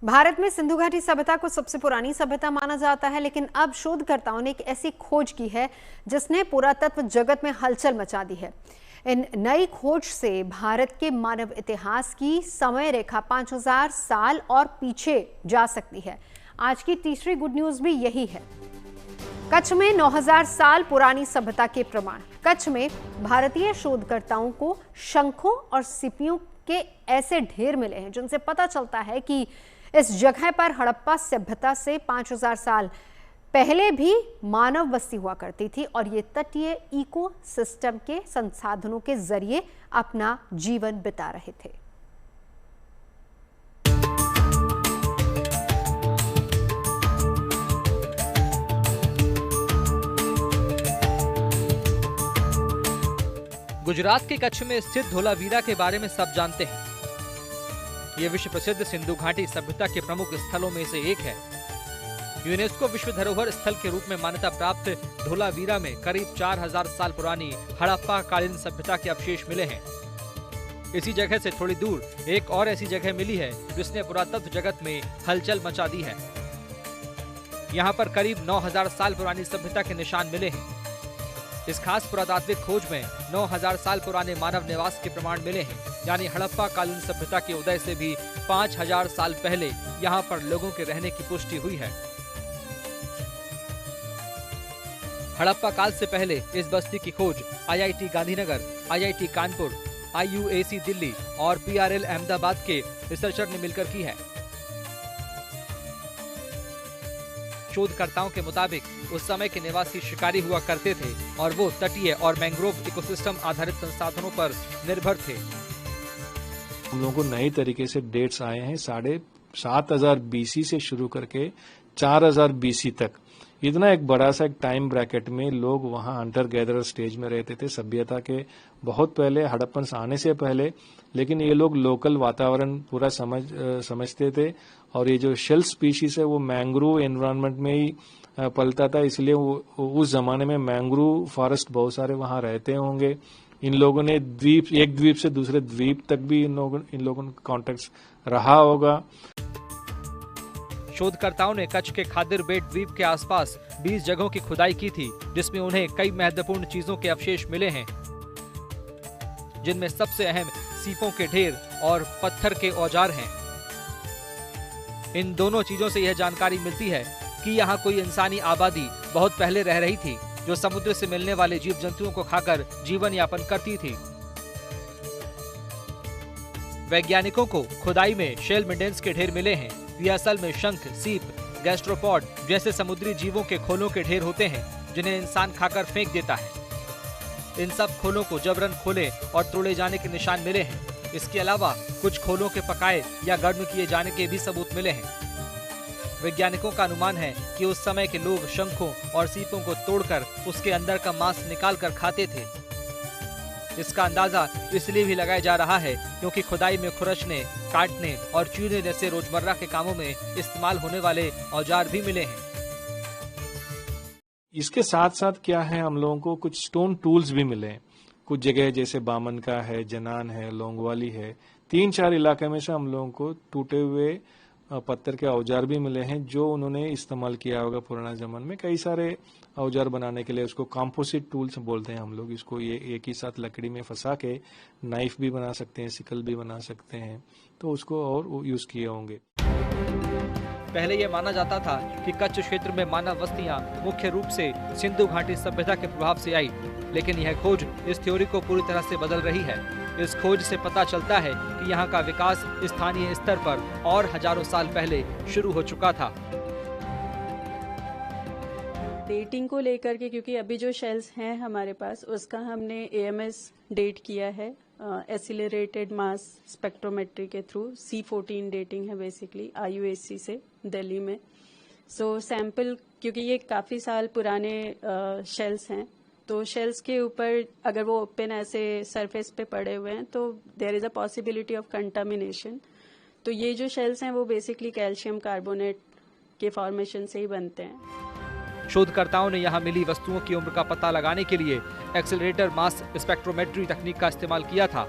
भारत में सिंधु घाटी सभ्यता को सबसे पुरानी सभ्यता माना जाता है, लेकिन अब शोधकर्ताओं ने एक ऐसी खोज की है जिसने पुरातत्व जगत में हलचल मचा दी है। इन नई खोज से भारत के मानव इतिहास की समय रेखा 5000 साल और पीछे जा सकती है। आज की तीसरी गुड न्यूज भी यही है। कच्छ में 9000 साल पुरानी सभ्यता के प्रमाण। कच्छ में भारतीय शोधकर्ताओं को शंखों और सिपियों के ऐसे ढेर मिले हैं जिनसे पता चलता है कि इस जगह पर हड़प्पा सभ्यता से 5000 साल पहले भी मानव बस्ती हुआ करती थी और ये तटीय इको सिस्टम के संसाधनों के जरिए अपना जीवन बिता रहे थे। गुजरात के कच्छ में स्थित धोलावीरा के बारे में सब जानते हैं। ये विश्व प्रसिद्ध सिंधु घाटी सभ्यता के प्रमुख स्थलों में से एक है। यूनेस्को विश्व धरोहर स्थल के रूप में मान्यता प्राप्त धोलावीरा में करीब 4000 साल पुरानी हड़प्पा कालीन सभ्यता के अवशेष मिले हैं। इसी जगह से थोड़ी दूर एक और ऐसी जगह मिली है जिसने पुरातत्व जगत में हलचल मचा दी है। यहाँ पर करीब 9000 साल पुरानी सभ्यता के निशान मिले हैं। इस खास पुरातात्विक खोज में 9000 साल पुराने मानव निवास के प्रमाण मिले हैं, यानी हड़प्पा कालीन सभ्यता के उदय से भी 5000 साल पहले यहाँ पर लोगों के रहने की पुष्टि हुई है। हड़प्पा काल से पहले इस बस्ती की खोज IIT Gandhinagar, IIT Kanpur, IUAC Delhi और PRL अहमदाबाद के रिसर्चर ने मिलकर की है। शोधकर्ताओं के मुताबिक उस समय के निवासी शिकारी हुआ करते थे और वो तटीय और मैंग्रोव इकोसिस्टम आधारित संसाधनों पर निर्भर थे। हम लोगों को नए तरीके से डेट्स आए हैं 7500 BC से शुरू करके 4000 BC तक। इतना एक बड़ा सा एक टाइम ब्रैकेट में लोग वहाँ हंटर गैदरर स्टेज में रहते थे, सभ्यता के बहुत पहले, हड़प्पन आने से पहले। लेकिन ये लोग लोकल वातावरण पूरा समझते थे और ये जो शेल स्पीशीज है वो मैंग्रोव एनवायरनमेंट में ही पलता था, इसलिए उस जमाने में मैंग्रोव फॉरेस्ट बहुत सारे वहाँ रहते होंगे। इन लोगों ने एक द्वीप से दूसरे द्वीप तक भी इन लोगों का कॉन्टेक्ट रहा होगा। शोधकर्ताओं ने कच्छ के खादिर बेट द्वीप के आसपास 20 जगहों की खुदाई की थी, जिसमें उन्हें कई महत्वपूर्ण चीजों के अवशेष मिले हैं, जिनमें सबसे अहम सीपों के ढेर और पत्थर के औजार हैं। इन दोनों चीजों से यह जानकारी मिलती है कि यहाँ कोई इंसानी आबादी बहुत पहले रह रही थी, जो समुद्र से मिलने वाले जीव जंतुओं को खाकर जीवन यापन करती थी। वैज्ञानिकों को खुदाई में शेल मेंडेंस के ढेर मिले हैं। ये असल में शंख, सीप, गैस्ट्रोपॉड जैसे समुद्री जीवों के खोलों के ढेर होते हैं, जिन्हें इंसान खाकर फेंक देता है। इन सब खोलों को जबरन खोले और तोड़े जाने के निशान मिले हैं। इसके अलावा कुछ खोलों के पकाए या गर्म किए जाने के भी सबूत मिले हैं। वैज्ञानिकों का अनुमान है कि उस समय के लोग शंखों और सीपों को तोड़कर उसके अंदर का मांस निकाल कर खाते थे। इसका अंदाजा इसलिए भी लगाया जा रहा है क्योंकि खुदाई में खुरचने, काटने और चीरने जैसे रोजमर्रा के कामों में इस्तेमाल होने वाले औजार भी मिले हैं। इसके साथ साथ क्या है, हम लोगों को कुछ स्टोन टूल्स भी मिले हैं। कुछ जगह जैसे बामन का है, जनान है, लोंगवाली है, 3-4 इलाके में से हम लोगों को टूटे हुए पत्थर के औजार भी मिले हैं जो उन्होंने इस्तेमाल किया होगा पुराना जमाने में। कई सारे औजार बनाने के लिए उसको कॉम्पोजिट टूल्स बोलते हैं हम लोग। इसको ये एक ही साथ लकड़ी में फंसा के नाइफ भी बना सकते हैं, सिकल भी बना सकते हैं, तो उसको और यूज किए होंगे। पहले यह माना जाता था कि कच्छ क्षेत्र में मानव बस्तियां मुख्य रूप से सिंधु घाटी सभ्यता के प्रभाव से आई, लेकिन यह खोज इस थ्योरी को पूरी तरह से बदल रही है। इस खोज से पता चलता है कि यहाँ का विकास स्थानीय स्तर पर और हजारों साल पहले शुरू हो चुका था। डेटिंग को लेकर के, क्योंकि अभी जो शेल्स हैं हमारे पास, उसका हमने AMS डेट किया है, एक्सीलरेटेड मास स्पेक्ट्रोमेट्री के थ्रू। C14 डेटिंग है बेसिकली IUAC से दिल्ली में। सैंपल, क्योंकि ये काफ़ी साल पुराने शेल्स हैं, तो शेल्स के ऊपर अगर वो ओपन ऐसे सरफेस पे पड़े हुए हैं तो there is a possibility of contamination. तो ये जो शेल्स हैं वो बेसिकली कैल्शियम कार्बोनेट के फॉर्मेशन से ही बनते हैं। शोधकर्ताओं ने यहाँ मिली वस्तुओं की उम्र का पता लगाने के लिए एक्सेलरेटर मास स्पेक्ट्रोमेट्री तकनीक का इस्तेमाल किया था।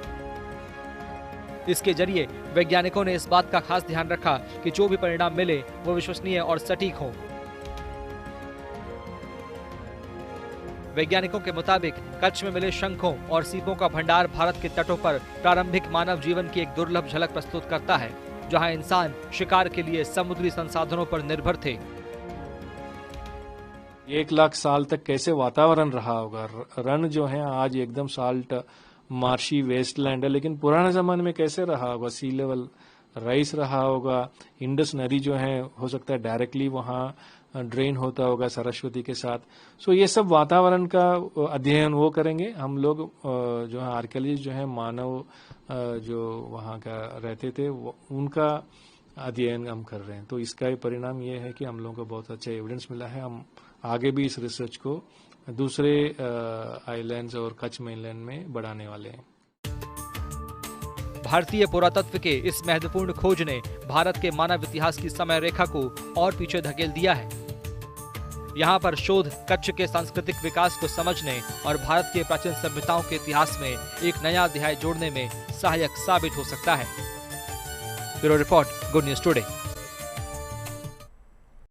इसके जरिए वैज्ञानिकों ने इस बात का खास ध्यान रखा कि जो भी परिणाम मिले वो विश्वसनीय और सटीक हो। वैज्ञानिकों के मुताबिक कच्छ में मिले शंखों और सीपों का भंडार भारत के तटों पर प्रारंभिक मानव जीवन की एक दुर्लभ झलक प्रस्तुत करता है, जहां इंसान शिकार के लिए समुद्री संसाधनों पर निर्भर थे। 1 लाख साल तक कैसे वातावरण रहा होगा। रन जो है आज एकदम साल्ट मार्शी वेस्टलैंड है, लेकिन पुराने जमाने में कैसे रहा होगा। सी लेवल राइस रहा होगा। इंडस नदी जो है हो सकता है डायरेक्टली वहाँ ड्रेन होता होगा सरस्वती के साथ। सो ये सब वातावरण का अध्ययन वो करेंगे हम लोग। जो है आर्कियोलॉजिस्ट जो है मानव जो वहाँ का रहते थे उनका अध्ययन हम कर रहे हैं। तो इसका ही परिणाम ये है कि हम लोगों को बहुत अच्छा एविडेंस मिला है। हम आगे भी इस रिसर्च को दूसरे आइलैंड्स और कच्छ मेनलैंड में बढ़ाने वाले हैं। भारतीय पुरातत्व के इस महत्वपूर्ण खोज ने भारत के मानव इतिहास की समय रेखा को और पीछे धकेल दिया है। यहाँ पर शोध कच्छ के सांस्कृतिक विकास को समझने और भारत के प्राचीन सभ्यताओं के इतिहास में एक नया अध्याय जोड़ने में सहायक साबित हो सकता है। Bureau report, good news today.